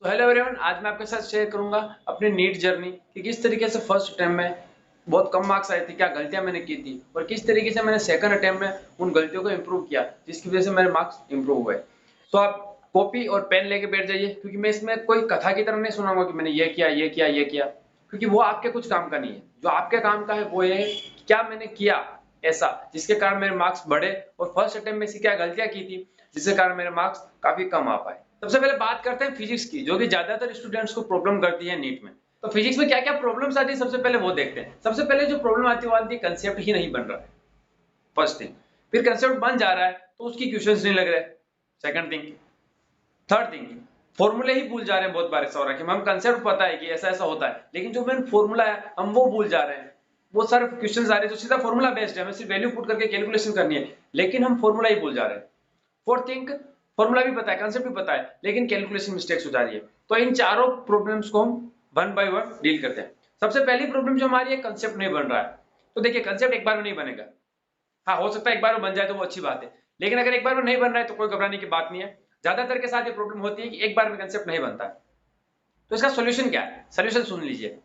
तो hello everyone, आज मैं आपके साथ शेयर करूंगा अपनी नीट जर्नी कि किस तरीके से फर्स्ट अटेम्प्ट में बहुत कम मार्क्स आए थे, क्या गलतियां मैंने की थी और किस तरीके से मैंने सेकंड अटेम्प्ट में उन गलतियों को इम्प्रूव किया जिसकी वजह से मेरे मार्क्स इम्प्रूव हुए। तो आप कॉपी और पेन लेके बैठ जाइए, क्योंकि मैं इसमें कोई कथा की तरह नहीं सुनाऊंगा कि मैंने ये किया ये किया ये किया, क्योंकि वो आपके कुछ काम का नहीं है। जो आपके काम का है वो ये है कि क्या मैंने किया ऐसा जिसके कारण मेरे मार्क्स बढ़े और फर्स्ट अटेम्प्ट में से क्या गलतियां की थी जिसके कारण मेरे मार्क्स काफी कम आ पाए। सबसे पहले बात करते हैं फिजिक्स की, जो कि ज्यादातर स्टूडेंट्स को प्रॉब्लम करती है नीट में। तो फिजिक्स में क्या क्या प्रॉब्लम्स आती है सबसे पहले वो देखते हैं। सबसे पहले जो प्रॉब्लम आती है वो आती है कंसेप्ट ही नहीं बन रहा है, फर्स्ट थिंग। फिर कंसेप्ट बन जा रहा है तो उसकी क्वेश्चंस नहीं लग रहे, सेकंड थिंग। थर्ड थिंग, फॉर्मूले ही भूल जा रहे हैं। बहुत बार ऐसा हो रहा है कि हम कंसेप्ट पता है कि ऐसा ऐसा होता है, लेकिन जो मेन फॉर्मूला है हम वो भूल जा रहे हैं। बहुत सारे क्वेश्चंस आ रहे हैं जो सीधा फॉर्मूला बेस्ड है, हमें सिर्फ वैल्यू पुट करके कैलकुलेशन करनी है, लेकिन हम फॉर्मूला ही भूल जा रहे हैं। फोर्थ थिंग, फॉर्मूला भी पता है, कंसेप्ट भी पता है, लेकिन कैलकुलेशन मिस्टेक्स हो जा रही है। तो इन चारों प्रॉब्लम्स को हम वन बाय वन डील करते हैं। सबसे पहली प्रॉब्लम जो हमारी है, कंसेप्ट नहीं बन रहा है। तो देखिए, कंसेप्ट एक बार में नहीं बनेगा। हाँ, हो सकता है एक बार में बन जाए तो वो अच्छी बात है, लेकिन अगर एक बार में नहीं बन रहा है तो कोई घबराने की बात नहीं है। ज्यादातर के साथ ये प्रॉब्लम होती है कि एक बार में कंसेप्ट नहीं बनता है। तो इसका सोल्यूशन क्या है, सोल्यूशन सुन लीजिए।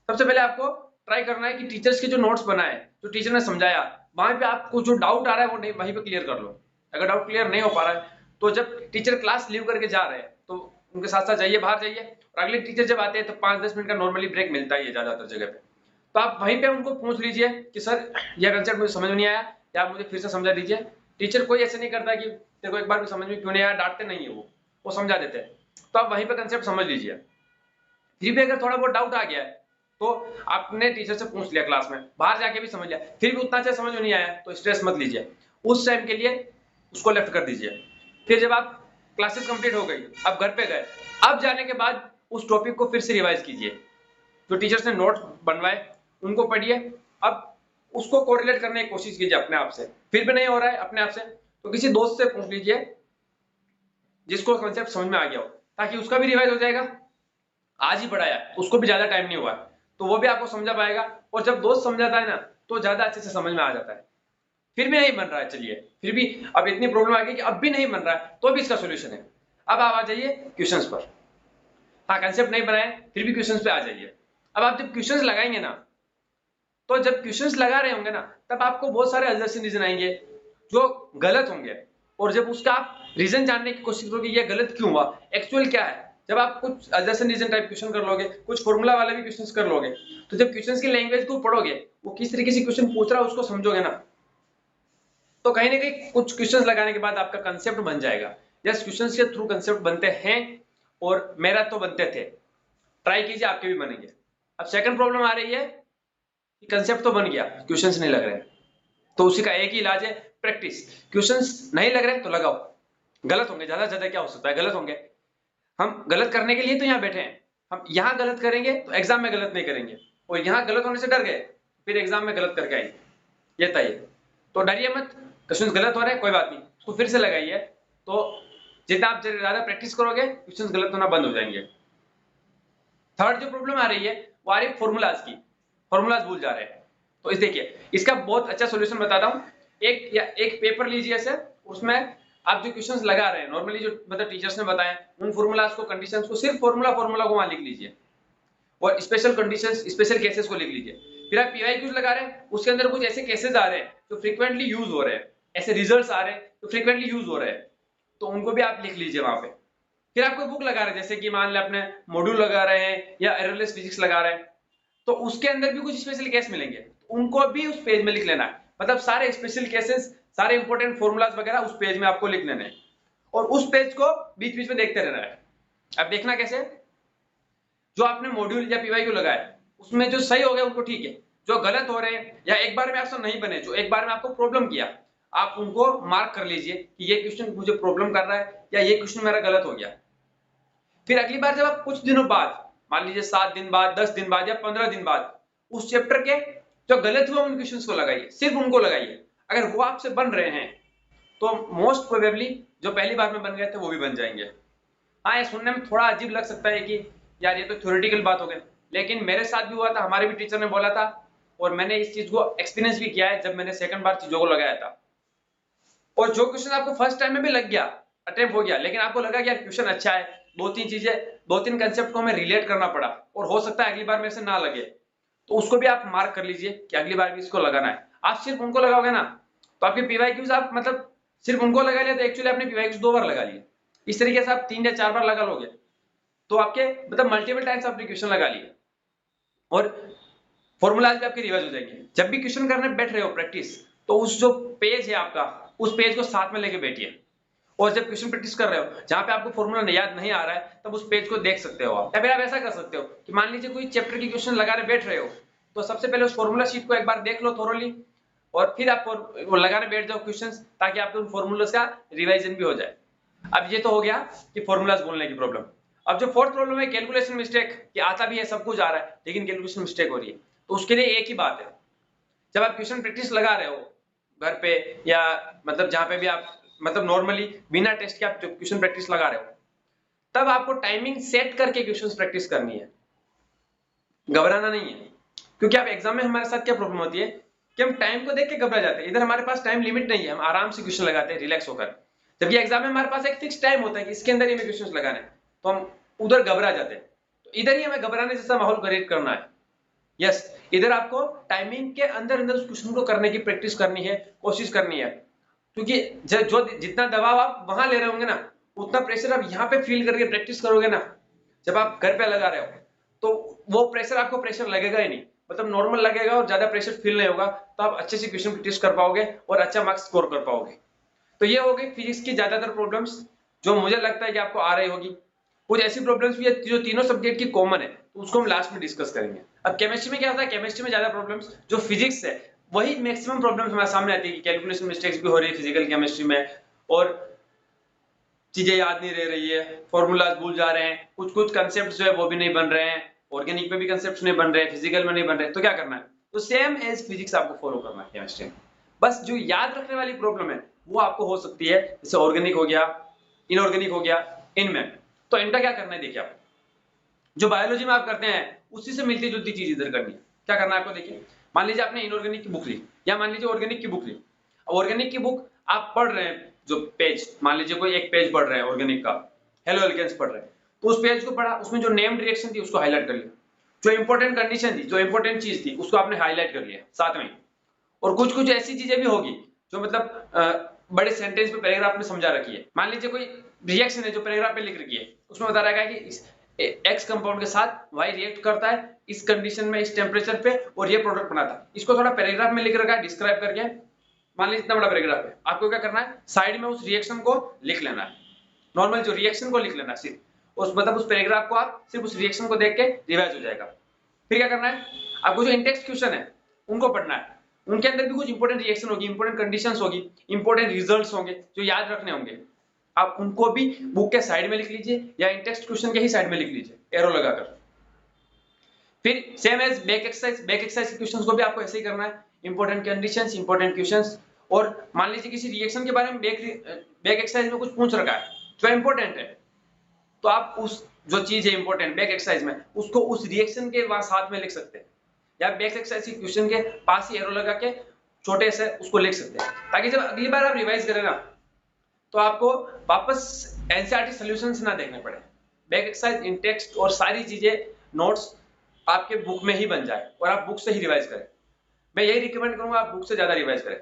सबसे पहले आपको ट्राई करना है कि टीचर्स के जो नोट्स बनाए, जो टीचर ने समझाया, वहां पे आपको जो डाउट आ रहा है वो नहीं, वहीं पे क्लियर कर लो। अगर डाउट क्लियर नहीं हो पा रहा है तो जब टीचर क्लास लीव करके जा रहे हैं तो उनके साथ साथ जाइए, बाहर जाइए, और अगले टीचर जब आते हैं तो 5-10 मिनट का नॉर्मली ब्रेक मिलता ही है ज्यादातर जगह पे। तो आप वहीं पे उनको पूछ लीजिए कि सर यह कंसेप्ट मुझे समझ में नहीं आया, या आप मुझे फिर से समझा दीजिए। टीचर कोई ऐसे नहीं करता कि तेरे को एक बार भी समझ में क्यों नहीं आया, डांटते नहीं है, वो समझा देते हैं। तो आप वहीं पे कंसेप्ट समझ लीजिए। फिर भी अगर थोड़ा बहुत डाउट आ गया है तो आपने टीचर से पूछ लिया, क्लास में बाहर जाके भी समझ लिया, फिर भी उतना अच्छा समझ में नहीं आया तो स्ट्रेस मत लीजिए। उस टाइम के लिए उसको लेफ्ट कर दीजिए। फिर जब आप क्लासेस कंप्लीट हो गई, अब घर पे गए, अब जाने के बाद उस टॉपिक को फिर से रिवाइज कीजिए। जो टीचर्स ने नोट बनवाए उनको पढ़िए। अब उसको कोरिलेट करने की कोशिश कीजिए अपने आप से। फिर भी नहीं हो रहा है अपने आप से तो किसी दोस्त से पूछ लीजिए जिसको कॉन्सेप्ट समझ में आ गया हो, ताकि उसका भी रिवाइज हो जाएगा। आज ही पढ़ाया, उसको भी ज्यादा टाइम नहीं हुआ तो वो भी आपको समझा पाएगा। और जब दोस्त समझाता है ना तो ज्यादा अच्छे से समझ में आ जाता है। फिर भी नहीं बन रहा है, चलिए फिर भी अब इतनी प्रॉब्लम आ गई कि अब भी नहीं बन रहा है, तो भी इसका सोल्यूशन है। अब आप आ जाइए क्वेश्चंस पर। हाँ, कंसेप्ट नहीं बनाए फिर भी क्वेश्चंस पे आ जाइए। अब आप जब क्वेश्चंस लगाएंगे ना, तो जब क्वेश्चंस लगा रहे होंगे ना, तब आपको बहुत सारे अजर्शन रीजन आएंगे जो गलत होंगे। और जब उसका आप रीजन जानने की कोशिश करोगे ये गलत क्यों हुआ, एक्चुअल क्या है, जब आप कुछ अजर्शन रीजन टाइप क्वेश्चन कर लोगे, कुछ फॉर्मूला वाले भी क्वेश्चंस कर लोगे, तो जब क्वेश्चंस की लैंग्वेज को पढ़ोगे, वो किस तरीके से क्वेश्चन पूछ रहा है उसको समझोगे ना, तो कहीं ना कहीं कुछ क्वेश्चंस लगाने के बाद आपका कंसेप्ट बन जाएगा। यस, क्वेश्चंस के थ्रू कंसेप्ट बनते हैं और मेरा तो बनते थे। ट्राई कीजिए, आपके भी बनेंगे। अब सेकंड प्रॉब्लम आ रही है कि कंसेप्ट तो बन गया, क्वेश्चंस नहीं लग रहे, तो उसी का एक ही इलाज है, प्रैक्टिस। क्वेश्चंस नहीं लग रहे तो लगाओ। गलत होंगे, ज्यादा से ज्यादा क्या हो सकता है, गलत होंगे। हम गलत करने के लिए तो यहाँ बैठे हैं। हम यहाँ गलत करेंगे तो एग्जाम में गलत नहीं करेंगे, और यहाँ गलत होने से डर गए फिर एग्जाम में गलत करके आएंगे, ये तय है। तो डरिए मत, क्वेश्चन गलत हो रहे हैं कोई बात नहीं, उसको फिर से लगाइए। तो जितना आप ज्यादा प्रैक्टिस करोगे क्वेश्चन गलत होना बंद हो जाएंगे। थर्ड जो प्रॉब्लम आ रही है वो आ रही है फॉर्मूलाज की। फॉर्मूलाज भूल जा रहे हैं। तो इस देखिए, इसका बहुत अच्छा सॉल्यूशन बताता हूँ। एक पेपर लीजिए ऐसे, उसमें आप जो क्वेश्चंस लगा रहे हैं नॉर्मली जो मतलब टीचर्स ने बताए, उन फॉर्मूलाज को, कंडीशंस को, सिर्फ फॉर्मूला फॉर्मूला को वहां लिख लीजिए, और स्पेशल कंडीशंस, स्पेशल केसेस को लिख लीजिए। फिर आप पीवाईक्यूज लगा रहे हैं, उसके अंदर कुछ ऐसे केसेस आ रहे हैं जो फ्रीक्वेंटली यूज हो रहे हैं, ऐसे रिजल्ट्स आ रहे हैं जो फ्रीक्वेंटली यूज हो रहे हैं, तो उनको भी आप लिख लीजिए वहां पे। फिर आप कोई बुक लगा रहे हैं, जैसे कि मान लें अपने मॉड्यूल लगा रहे हैं या एररलेस फिजिक्स लगा रहे हैं, तो उसके अंदर भी कुछ स्पेशल केस मिलेंगे, उनको भी उस पेज में लिख लेना है। मतलब सारे स्पेशल केसेस, सारे इंपॉर्टेंट फॉर्मूलाज वगैरह उस पेज में आपको लिख लेने हैं, और उस पेज को बीच बीच में देखते रहना है। अब देखना कैसे, जो आपने मॉड्यूल या पीवाईक्यू लगाया उसमें जो सही हो गए उनको ठीक है, जो गलत हो रहे हैं या एक बार में आपसे नहीं बने, जो एक बार में आपको प्रॉब्लम किया, आप उनको मार्क कर लीजिए कि ये क्वेश्चन मुझे प्रॉब्लम कर रहा है या ये क्वेश्चन मेरा गलत हो गया। फिर अगली बार जब आप कुछ दिनों बाद, मान लीजिए 7 दिन बाद, 10 दिन बाद या 15 दिन बाद, उस चैप्टर के जो गलत हुए उन क्वेश्चंस को लगाइए, सिर्फ उनको लगाइए। अगर वो आपसे बन रहे हैं तो मोस्ट प्रोबेबली जो पहली बार में बन गए थे वो भी बन जाएंगे। हाँ, ये सुनने में थोड़ा अजीब लग सकता है कि यार ये तो थ्योरेटिकल बात हो गई, लेकिन मेरे साथ भी हुआ था, हमारे भी टीचर ने बोला था, और मैंने इस चीज को एक्सपीरियंस भी किया है जब मैंने सेकंड बार चीजों को लगाया था। और जो क्वेश्चन आपको फर्स्ट टाइम में भी लग गया, अटेम्प्ट हो गया, लेकिन आपको लगा कि यार क्वेश्चन अच्छा है, दो तीन चीजें, दो तीन कंसेप्ट को हमें रिलेट करना पड़ा और हो सकता है अगली बार मेरे से ना लगे, तो उसको भी आप मार्क कर लीजिए कि अगली बार भी इसको लगाना है। आप सिर्फ उनको लगाओगे ना तो आपके पीवाईक्यूज आप मतलब सिर्फ उनको लगा लिया तो एक्चुअली आपने पीवाईक्यूज 2 बार लगा लिए। इस तरीके से आप 3 या 4 बार लगा लोगे तो आपके मतलब मल्टीपल टाइम्स आपने क्वेश्चन लगा लिए और फॉर्मूलाज भी आपके रिवाइज हो जाएंगे। जब भी क्वेश्चन करने बैठ रहे हो प्रैक्टिस, तो उस जो पेज है आपका, उस पेज को साथ में लेके बैठिए और जब क्वेश्चन प्रैक्टिस कर रहे हो जहां पे आपको फॉर्मूला याद नहीं आ रहा है तब उस पेज को देख सकते हो आप। या फिर आप ऐसा कर सकते हो कि मान लीजिए कोई चैप्टर की क्वेश्चन लगाने बैठ रहे हो तो सबसे पहले उस फॉर्मूला शीट को एक बार देख लो थोरोली और फिर आप वो लगाने बैठ जाओ क्वेश्चंस, ताकि आपके उन फॉर्मूलाज का रिवाइजन भी हो जाए। अब ये तो हो गया कि फॉर्मूलाज बोलने की प्रॉब्लम। अब जो फोर्थ प्रॉब्लम है कैलकुलेशन मिस्टेक, कि आता भी है सब कुछ आ रहा है लेकिन कैलकुलेशन मिस्टेक हो रही है, तो उसके लिए एक ही बात है, जब आप क्वेश्चन प्रैक्टिस लगा रहे हो घर पे या मतलब जहां पे भी आप मतलब नॉर्मली बिना टेस्ट के आप क्वेश्चन प्रैक्टिस लगा रहे हो, तब आपको टाइमिंग सेट करके क्वेश्चन प्रैक्टिस करनी है, घबराना नहीं है। क्योंकि आप एग्जाम में हमारे साथ क्या प्रॉब्लम होती है कि हम टाइम को देख के घबरा जाते हैं, इधर हमारे पास टाइम लिमिट नहीं है, हम आराम से क्वेश्चन लगाते हैं रिलैक्स होकर, जबकि एग्जाम में हमारे पास एक फिक्स टाइम होता है कि इसके अंदर ही हमें क्वेश्चन लगाने हैं, तो हम उधर घबरा जाते हैं। तो इधर ही हमें घबराने जैसा माहौल क्रिएट करना है। यस, इधर आपको टाइमिंग के अंदर अंदर उस क्वेश्चन को करने की प्रैक्टिस करनी है, कोशिश करनी है, क्योंकि जो जितना दबाव आप वहां ले रहे होंगे ना उतना प्रेशर आप यहाँ पे फील करके प्रैक्टिस करोगे ना, जब आप घर पे लगा रहे हो तो वो प्रेशर आपको प्रेशर लगेगा ही नहीं, मतलब नॉर्मल लगेगा और ज्यादा प्रेशर फील नहीं होगा, तो आप अच्छे से क्वेश्चन प्रैक्टिस कर पाओगे और अच्छा मार्क्स स्कोर कर पाओगे। तो ये हो गई फिजिक्स की ज्यादातर प्रॉब्लम्स जो मुझे लगता है कि आपको आ रही होगी। कुछ ऐसी प्रॉब्लम्स भी है जो तीनों सब्जेक्ट की कॉमन है, तो उसको हम लास्ट में डिस्कस करेंगे। अब केमिस्ट्री में क्या होता है, केमिस्ट्री में ज्यादा प्रॉब्लम्स जो फिजिक्स है वही मैक्सिमम प्रॉब्लम्स हमारे सामने आती है कि कैलकुलेशन मिस्टेक्स भी हो रही है फिजिकल केमिस्ट्री में, और चीजें याद नहीं रह रही है, फॉर्मूलाज भूल जा रहे हैं, कुछ कुछ कंसेप्ट जो है वो भी नहीं बन रहे हैं, ऑर्गेनिक में भी कंसेप्ट नहीं बन रहे हैं, फिजिकल में नहीं बन रहे, तो क्या करना है, तो सेम एज फिजिक्स आपको फॉलो करना है केमिस्ट्री में। बस जो याद रखने वाली प्रॉब्लम है वो आपको हो सकती है, जैसे ऑर्गेनिक हो गया, इनऑर्गेनिक हो गया, इनमें तो इनका क्या करना है, देखिए आप जो बायोलॉजी में आप करते हैं उसी से मिलती जुलती चीज इधर करनी है। क्या करना है आपको, देखिए मान लीजिए आपने इनऑर्गेनिक की बुक ली या मान लीजिए ऑर्गेनिक की बुक ली। ऑर्गेनिक की बुक आप पढ़ रहे हैं, जो पेज मान लीजिए कोई एक पेज पढ़ रहे हैं ऑर्गेनिक का, हेलो एल्केन्स पढ़ रहे हैं, तो उस पेज को पढ़ा, उसमें जो नेम्ड रिएक्शन थी उसको हाईलाइट कर लिया, जो इंपॉर्टेंट कंडीशन थी, जो इंपॉर्टेंट चीज थी उसको आपने हाईलाइट कर लिया साथ में। और कुछ कुछ ऐसी चीजें भी होगी जो मतलब बड़े सेंटेंस पे पैराग्राफ में समझा रखी है। मान लीजिए कोई रिएक्शन है जो पैराग्राफ में लिख रखी है, उसमें बता रहा है कि एक्स कंपाउंड के साथ वाई रिएक्ट करता है इस कंडीशन में इस टेम्परेचर पे और ये प्रोडक्ट बनाता है, इसको थोड़ा पैराग्राफ में लिख रखा है डिस्क्राइब करके। मान लीजिए इतना बड़ा पैराग्राफ है, आपको क्या करना है, साइड में उस रिएक्शन को लिख लेना है, नॉर्मल जो रिएक्शन को लिख लेना है सिर्फ उस मतलब उस पैराग्राफ को आप सिर्फ उस रिएक्शन को देख के रिवाइज हो जाएगा। फिर क्या करना है, आपको जो इंटेक्स्ट क्वेश्चन है उनको पढ़ना है, उनके अंदर भी कुछ इंपॉर्टेंट रिएक्शन होगी, इंपॉर्टेंट कंडीशंस होगी, इंपॉर्टेंट रिजल्ट्स होंगे जो याद रखने होंगे, आप उनको भी बुक के साइड में लिख लीजिए या इंटेक्स्ट क्वेश्चन के ही साइड में लिख लीजिए एरो लगाकर। फिर same as back exercise, back exercise के क्वेश्चंस को भी आपको ऐसे ही करना है, इंपॉर्टेंट कंडीशंस, इंपॉर्टेंट क्वेश्चंस, और मान लीजिए किसी रिएक्शन के बारे में बैक एक्सरसाइज में कुछ पूछ रखा है जो इंपॉर्टेंट है, तो आप उस जो चीज है इंपॉर्टेंट बैक एक्सरसाइज में उसको उस रिएक्शन के साथ में लिख सकते हैं, या बैक एक्सरसाइज के क्वेश्चन के पास ही एरो लगा के छोटे से उसको लिख सकते हैं, ताकि जब अगली बार आप रिवाइज करें ना तो आपको वापस एनसीईआरटी सॉल्यूशंस ना देखने पड़े, बैक एक्सरसाइज इन टेक्स्ट और सारी चीजें नोट्स आपके बुक में ही बन जाए और आप बुक से ही रिवाइज करें। मैं यही रिकमेंड करूंगा आप बुक से ज्यादा रिवाइज करें।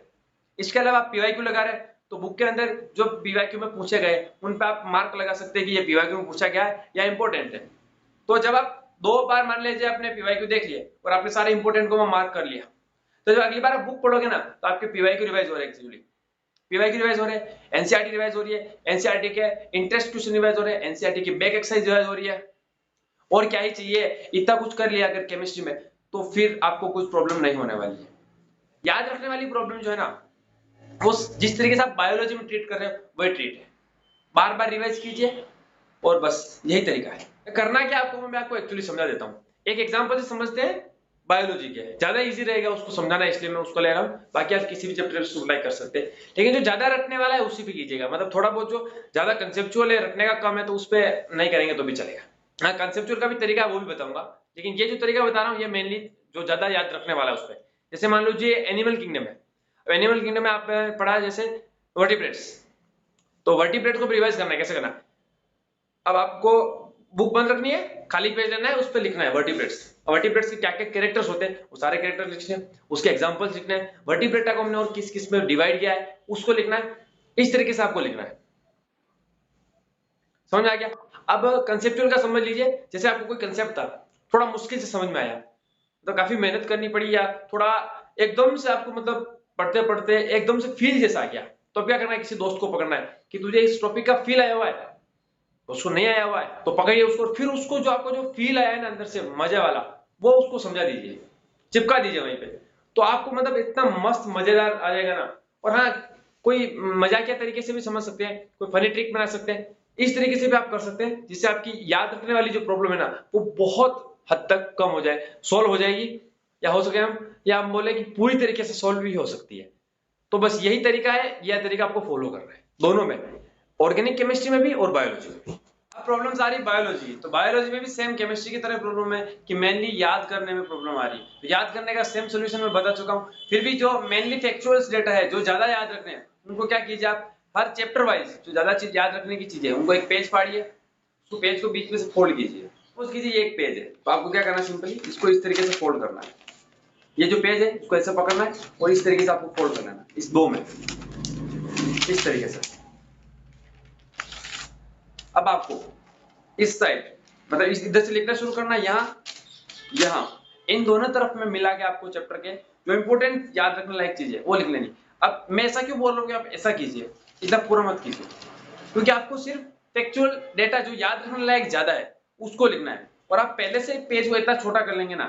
इसके अलावा आप पीवाईक्यू लगा रहे हैं तो बुक के अंदर जो पीवाईक्यू में पूछे गए उन पे आप मार्क लगा सकते हैं कि ये पीवाईक्यू में पूछा गया है या इंपॉर्टेंट है। तो जब आप 2 बार मान लीजिए आपने पीवाईक्यू देख लिए और आपने सारे इंपॉर्टेंट को मार्क कर लिया, तो जब अगली बार आप बुक पढ़ोगे ना तो आपके पीवाईक्यू रिवाइज हो रहे हैं, एक्चुअली पीवाईक्यू रिवाइज हो रहे हैं, एनसीईआरटी रिवाइज हो रही है, एनसीईआरटी के इंटरेस्ट क्वेश्चन रिवाइज हो रहे हैं, एनसीईआरटी की बैक एक्सरसाइज रिवाइज हो रही है, और क्या ही चाहिए, इतना कुछ कर लिया अगर केमिस्ट्री में तो फिर आपको कुछ प्रॉब्लम नहीं होने वाली है। याद रखने वाली प्रॉब्लम जो है ना वो जिस तरीके से आप बायोलॉजी में ट्रीट कर रहे हो वही ट्रीट है, बार बार रिवाइज कीजिए और बस यही तरीका है। करना क्या आपको मैं आपको एक्चुअली समझा देता हूँ, एक एग्जांपल से समझते हैं बायोलॉजी के, ज्यादा इजी रहेगा उसको समझाना इसलिए मैं उसको ले रहा हूँ, बाकी आप किसी भी चैप्टर से अप्लाई कर सकते हैं, लेकिन जो ज्यादा रटने वाला है उसी पे कीजिएगा, मतलब थोड़ा बहुत जो ज्यादा कंसेप्चुअल है रटने का कम है तो उस पर नहीं करेंगे तो भी चलेगा। हाँ, कंसेप्चुअल का भी तरीका है वो भी बताऊंगा, लेकिन ये जो तरीका बता रहा हूँ ये मेनली जो ज्यादा याद रखने वाला है उस पर। जैसे मान लीजिए एनिमल किंगडम है, एनिमल किंगडम में आप पढ़ा जैसे वर्टिब्रेट्स, तो वर्टिब्रेट को रिवाइज करना है, कैसे करना है, अब आपको बुक बंद रखनी है, खाली पेज लेना है, उस पर लिखना है वर्टिब्रेट्स। वर्टिब्रेट्स के क्या क्या कैरेक्टर्स होते हैं वो सारे कैरेक्टर लिखने हैं, उसके एग्जांपल्स लिखने हैं, वर्टिब्रेटा को हमने और किस किस में डिवाइड किया है उसको लिखना है। इस तरीके से आपको लिखना है। समझ में आ गया? अब कंसेप्चुअल का समझ लीजिए, जैसे आपको कोई कंसेप्ट था, थोड़ा मुश्किल से समझ में आया, तो काफी मेहनत करनी पड़ी, या थोड़ा एकदम से आपको मतलब पढ़ते पढ़ते एकदम से फील जैसा आ गया, तो अब क्या करना है, किसी दोस्त को पकड़ना है कि तुझे इस टॉपिक का फील आया हुआ है, उसको नहीं आया हुआ है तो पकड़िए उसको, फिर उसको जो आपको जो फील आया है ना अंदर से मजे वाला, वो उसको समझा दीजिए, चिपका दीजिए वहीं पे, तो आपको मतलब इतना मस्त मजेदार आ जाएगा ना। और हाँ, कोई मजाकिया तरीके से भी समझ सकते हैं, कोई फनी ट्रिक बना सकते हैं, इस तरीके से भी आप कर सकते हैं, जिससे आपकी याद रखने वाली जो प्रॉब्लम है ना वो बहुत हद तक कम हो जाए, सोल्व हो जाएगी, या हो सके हम, या हम बोले कि पूरी तरीके से सोल्व भी हो सकती है। तो बस यही तरीका है, यह तरीका आपको फॉलो करना है दोनों में, ऑर्गेनिक केमिस्ट्री में भी और बायोलॉजी में भी। अब प्रॉब्लम्स आ रही बायोलॉजी, तो बायोलॉजी में भी सेम केमिस्ट्री की तरह प्रॉब्लम है कि मेनली याद करने में प्रॉब्लम आ रही है। तो याद करने का सेम सोल्यूशन मैं बता चुका हूँ, फिर भी जो मेनली फैक्चुअल्स डेटा है, जो ज्यादा याद रखने हैं, उनको क्या कीजिए आप, हर चैप्टर वाइज जो ज्यादा चीज याद रखने की चीजें, उनको एक पेज फाड़िए, उसको पेज को बीच में से फोल्ड कीजिए, सपोज कीजिए ये एक पेज है, तो आपको क्या करना है, सिंपली इसको इस तरीके से फोल्ड करना है, ये जो पेज है इसको ऐसे पकड़ना है और इस तरीके से आपको फोल्ड कर लेना है, इस दो में, इस तरीके से। अब आपको इस साइड मतलब इस इधर से लिखना शुरू करना, यहाँ यहाँ इन दोनों तरफ में मिला के आपको चैप्टर के जो इंपॉर्टेंट याद रखने लायक चीज है वो लिख लेनी। अब मैं ऐसा क्यों बोल रहा हूँ कि आप ऐसा कीजिए, इतना पूरा मत कीजिए, क्योंकि आपको सिर्फ टेक्चुअल डेटा जो याद रखने लायक ज्यादा है उसको लिखना है, और आप पहले से पेज को इतना छोटा कर लेंगे ना,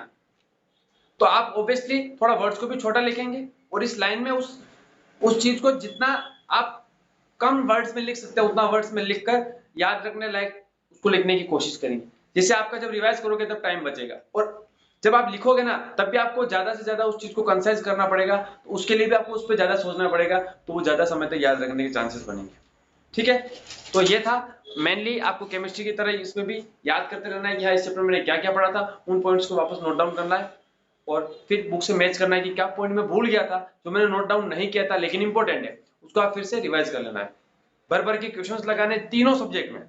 तो आप ऑब्वियसली थोड़ा वर्ड्स को भी छोटा लिखेंगे, और इस लाइन में उस चीज को जितना आप कम वर्ड्स में लिख सकते हैं उतना वर्ड्स में लिखकर याद रखने लायक उसको लिखने की कोशिश करेंगे, जिससे आपका जब रिवाइज करोगे तब टाइम बचेगा, और जब आप लिखोगे ना तब भी आपको ज्यादा से ज्यादा उस चीज को कंसाइज करना पड़ेगा, तो उसके लिए भी आपको उस पर ज्यादा सोचना पड़ेगा, तो वो ज्यादा समय तक याद रखने के चांसेस बनेंगे। ठीक है, तो ये था मेनली आपको केमिस्ट्री की तरह इसमें भी याद करते रहना है कि हाँ इस चैप्टर में मैंने क्या क्या पढ़ा था, उन पॉइंट्स को वापस नोट डाउन करना है, और फिर बुक से मैच करना है कि क्या पॉइंट मैं भूल गया था जो मैंने नोट डाउन नहीं किया था लेकिन इंपॉर्टेंट है, उसको आप फिर से रिवाइज कर लेना है। भर भर के क्वेश्चंस लगाने तीनों सब्जेक्ट में,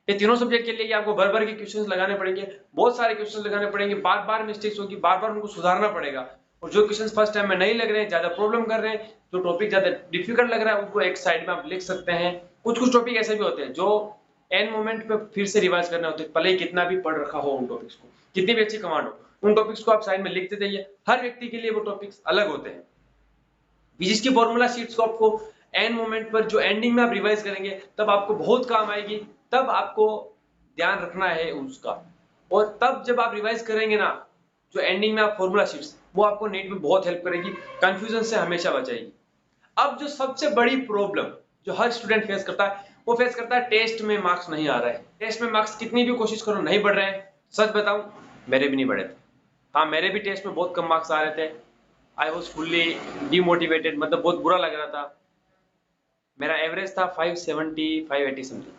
ये तीनों सब्जेक्ट के लिए आपको भर भर के क्वेश्चंस लगाने पड़ेंगे, बहुत सारे क्वेश्चंस लगाने पड़ेंगे, बार बार मिस्टेक्स होगी, बार बार उनको सुधारना पड़ेगा, और जो क्वेश्चंस फर्स्ट टाइम में नहीं लग रहे हैं, ज्यादा प्रॉब्लम कर रहे हैं, जो टॉपिक ज्यादा डिफिकल्ट लग रहा है, उनको एक साइड में आप लिख सकते हैं। कुछ कुछ टॉपिक ऐसे भी होते हैं जो एंड मोमेंट पे फिर से रिवाइज करने होते हैं, भले ही कितना भी पढ़ रखा हो उन टॉपिक्स को, कितनी भी अच्छी कमांड हो, उन टॉपिक्स को आप साइड में लिखते जाइए, हर व्यक्ति के लिए वो टॉपिक्स अलग होते हैं। फिजिक्स की फॉर्मूला शीट्स को आपको एंड मोमेंट पर जो एंडिंग में आप रिवाइज करेंगे तब आपको बहुत काम आएगी, तब आपको ध्यान रखना है उसका, और तब जब आप रिवाइज करेंगे ना जो एंडिंग में आप फॉर्मूला शीट्स, वो आपको नीट में बहुत हेल्प करेगी, कंफ्यूजन से हमेशा बचाएगी। अब जो सबसे बड़ी प्रॉब्लम जो हर स्टूडेंट फेस करता है, वो फेस करता है टेस्ट में मार्क्स नहीं आ रहा है, टेस्ट में मार्क्स कितनी भी कोशिश करो नहीं बढ़ रहे हैं। सच बताऊं, मेरे भी नहीं बढ़े थे, हाँ मेरे भी टेस्ट में बहुत कम मार्क्स आ रहे थे, आई वॉज फुल्ली डिमोटिवेटेड, मतलब बहुत बुरा लग रहा था। मेरा एवरेज था 570 580 समथिंग,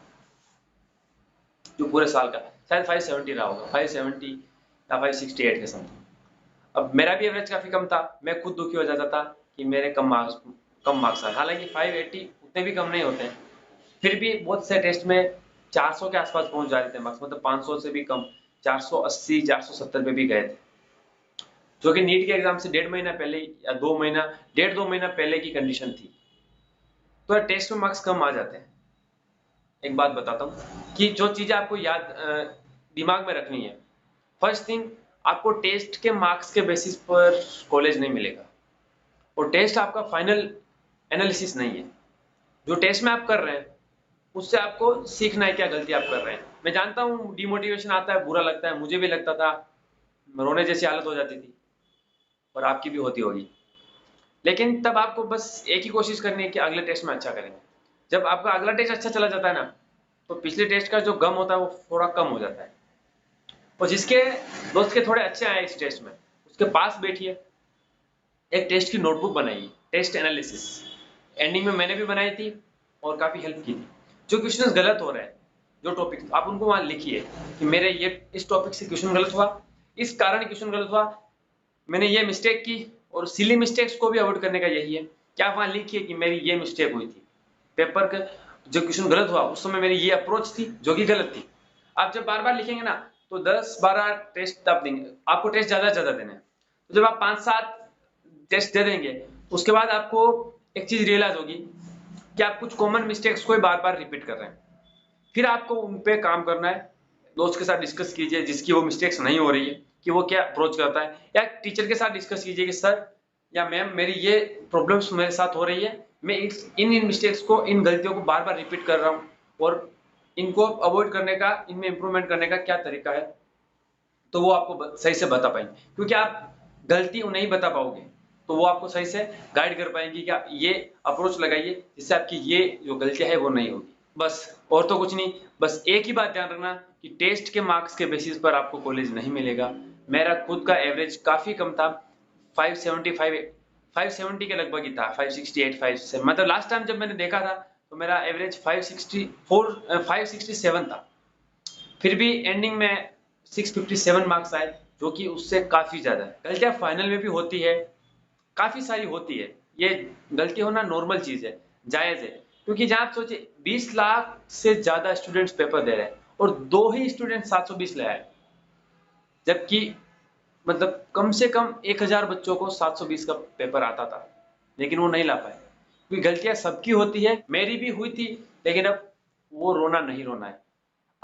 जो पूरे साल का शायद 570 रहा होगा, 570 या 568 के समथिंग। अब मेरा भी एवरेज काफी कम था, मैं खुद दुखी हो जाता था कि मेरे कम मार्क्स आए, हालांकि 580 उतने भी कम नहीं होते हैं, फिर भी बहुत से टेस्ट में 400 के आसपास पहुंच जा रहे थे मार्क्स, मतलब 500 से भी कम, 480 470 पे भी गए थे, जो कि नीट के एग्जाम से 1.5 महीना पहले या 2 महीना, 1.5 2 महीना पहले की कंडीशन थी। तो टेस्ट में मार्क्स कम आ जाते हैं। एक बात बताता हूँ कि जो चीजें आपको याद दिमाग में रखनी है, फर्स्ट थिंग, आपको टेस्ट के मार्क्स के बेसिस पर कॉलेज नहीं मिलेगा, और टेस्ट आपका फाइनल एनालिसिस नहीं है। जो टेस्ट में आप कर रहे हैं उससे आपको सीखना है क्या गलती आप कर रहे हैं। मैं जानता हूँ डिमोटिवेशन आता है, बुरा लगता है, मुझे भी लगता था, रोने जैसी हालत हो जाती थी, और आपकी भी होती होगी, लेकिन तब आपको बस एक ही कोशिश करनी है कि अगले टेस्ट में अच्छा करेंगे। जब आपका अगला टेस्ट अच्छा चला जाता है ना, तो पिछले टेस्ट का जो गम होता है वो थोड़ा कम हो जाता है। और जिसके दोस्त के थोड़े अच्छे आए इस टेस्ट में, उसके पास बैठिए, एक टेस्ट की नोटबुक बनाइए, टेस्ट एनालिसिस, एंडिंग में मैंने भी बनाई थी और काफी हेल्प की थी। जो क्वेश्चन गलत हो रहे हैं, जो टॉपिक, आप उनको वहां लिखिए कि मेरे ये इस टॉपिक से क्वेश्चन गलत हुआ, इस कारण क्वेश्चन गलत हुआ, मैंने ये मिस्टेक की, और सिली मिस्टेक्स को भी अवॉइड करने का यही है कि आप वहां लिखिए कि मेरी ये मिस्टेक हुई थी। पेपर के जो क्वेश्चन गलत हुआ उस समय मेरी ये अप्रोच थी जो कि गलत थी। आप जब बार बार लिखेंगे ना तो 10-12 टेस्ट आप देंगे, आपको टेस्ट ज्यादा ज्यादा देने हैं। तो जब आप 5-7 टेस्ट दे देंगे उसके बाद आपको एक चीज रियलाइज होगी कि आप कुछ कॉमन मिस्टेक्स को बार बार रिपीट कर रहे हैं। फिर आपको उन पे काम करना है, दोस्त के साथ डिस्कस कीजिए जिसकी वो मिस्टेक्स नहीं हो रही है कि वो क्या अप्रोच करता है, या टीचर के साथ डिस्कस कीजिए कि सर या मैम मेरी ये प्रॉब्लम्स मेरे साथ हो रही है, मैं इन मिस्टेक्स को, इन गलतियों को बार बार रिपीट कर रहा हूँ और इनको अवॉइड करने का, इनमें इंप्रूवमेंट करने का क्या तरीका है। तो वो आपको सही से बता पाएंगे, क्योंकि आप गलती नहीं बता पाओगे तो वो आपको सही से गाइड कर पाएंगे कि आप ये अप्रोच लगाइए जिससे आपकी ये जो गलतियां है वो नहीं होगी। बस और तो कुछ नहीं, बस एक ही बात ध्यान रखना कि टेस्ट के मार्क्स के बेसिस पर आपको कॉलेज नहीं मिलेगा। मेरा खुद का एवरेज काफी कम था, 575 570 के लगभग ही था, 568 5 मतलब लास्ट टाइम जब मैंने देखा था तो मेरा एवरेज 567 था। फिर भी एंडिंग में 657 मार्क्स आए, जो कि उससे काफी ज्यादा है। गलतियां फाइनल में भी होती है, काफी सारी होती है, ये गलती होना नॉर्मल चीज है, जायज है। क्योंकि जहां आप सोचिए 20 लाख से ज्यादा स्टूडेंट्स पेपर दे रहे हैं और 2 ही स्टूडेंट 720 ले आए, जबकि मतलब कम से कम 1000 बच्चों को 720 का पेपर आता था, लेकिन वो नहीं ला पाए। क्योंकि गलतियां सबकी होती है, मेरी भी हुई थी, लेकिन अब वो रोना नहीं रोना है।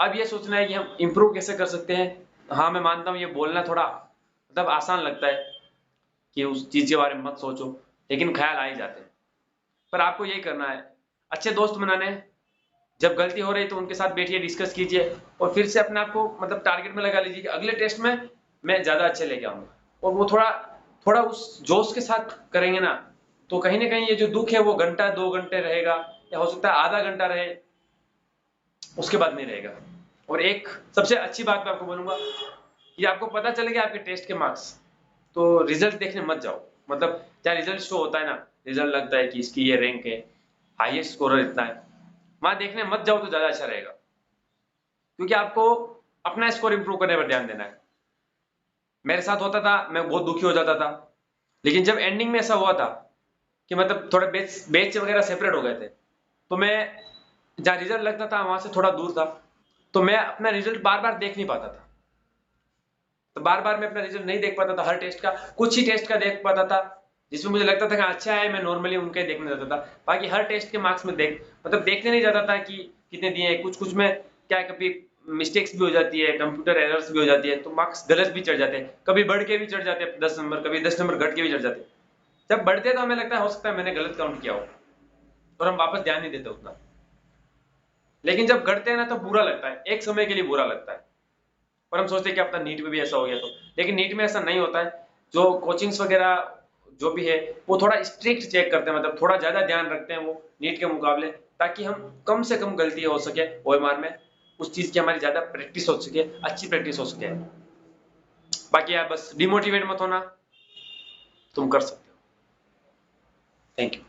अब ये सोचना है कि हम इम्प्रूव कैसे कर सकते हैं। हाँ मैं मानता हूँ ये बोलना थोड़ा मतलब आसान लगता है कि उस चीज के बारे में मत सोचो, लेकिन ख्याल आ ही जाते हैं। पर आपको यही करना है, अच्छे दोस्त बनाने हैं, जब गलती हो रही तो उनके साथ बैठिए, डिस्कस कीजिए और फिर से अपने आप को मतलब टारगेट में लगा लीजिए कि अगले टेस्ट में मैं ज्यादा अच्छे लेके आऊंगा। और वो थोड़ा थोड़ा उस जोश के साथ करेंगे ना तो कहीं ना कहीं ये जो दुख है वो घंटा 2 घंटे रहेगा, या हो सकता है आधा घंटा रहे, उसके बाद नहीं रहेगा। और एक सबसे अच्छी बात मैं आपको बोलूंगा कि आपको पता चलेगा आपके टेस्ट के मार्क्स, तो रिजल्ट देखने मत जाओ। मतलब क्या रिजल्ट शो होता है ना, रिजल्ट लगता है कि इसकी ये रैंक है, हाईएस्ट स्कोरर इतना है, वहां देखने मत जाओ तो ज्यादा अच्छा रहेगा। क्योंकि आपको अपना स्कोर इंप्रूव करने पर ध्यान देना है। मेरे साथ होता था, मैं बहुत दुखी हो जाता था, लेकिन जब एंडिंग में ऐसा हुआ था कि मतलब थोड़े बैच बैच वगैरह सेपरेट हो गए थे, तो मैं जहाँ रिजल्ट लगता था वहां से थोड़ा दूर था, तो मैं अपना रिजल्ट बार बार देख नहीं पाता था। तो बार बार मैं अपना रिजल्ट नहीं देख पाता था हर टेस्ट का, कुछ ही टेस्ट का देख पाता था जिसमें मुझे लगता था कि अच्छा है, मैं नॉर्मली उनके देखने जाता था। बाकी हर टेस्ट के मार्क्स में देख मतलब देखने नहीं जाता था कि कितने दिए हैं। कुछ कुछ में क्या है, कभी मिस्टेक्स भी हो जाती है, कंप्यूटर एरर्स भी हो जाती है, तो मार्क्स गलत भी चढ़ जाते हैं, कभी बढ़ के भी चढ़ जाते हैं 10 नंबर, कभी 10 नंबर घट के भी चढ़ जाते हैं। जब बढ़ते हैं तो हमें लगता है हो सकता है मैंने गलत काउंट किया हो, और हम वापस ध्यान नहीं देते उतना। लेकिन जब घटते हैं ना तो बुरा लगता है, एक समय के लिए बुरा लगता है, और हम सोचते हैं कि अपना नीट में भी ऐसा हो गया तो। लेकिन नीट में ऐसा नहीं होता है। जो कोचिंग्स वगैरह जो भी है वो थोड़ा स्ट्रिक्ट चेक करते हैं, मतलब थोड़ा ज्यादा ध्यान रखते हैं वो नीट के मुकाबले, ताकि हम कम से कम गलती हो सके ओएमआर में, उस चीज की हमारी ज्यादा प्रैक्टिस हो सके, अच्छी प्रैक्टिस हो सके। बाकी आप बस डिमोटिवेट मत होना, तुम कर सकते हो। Thank you.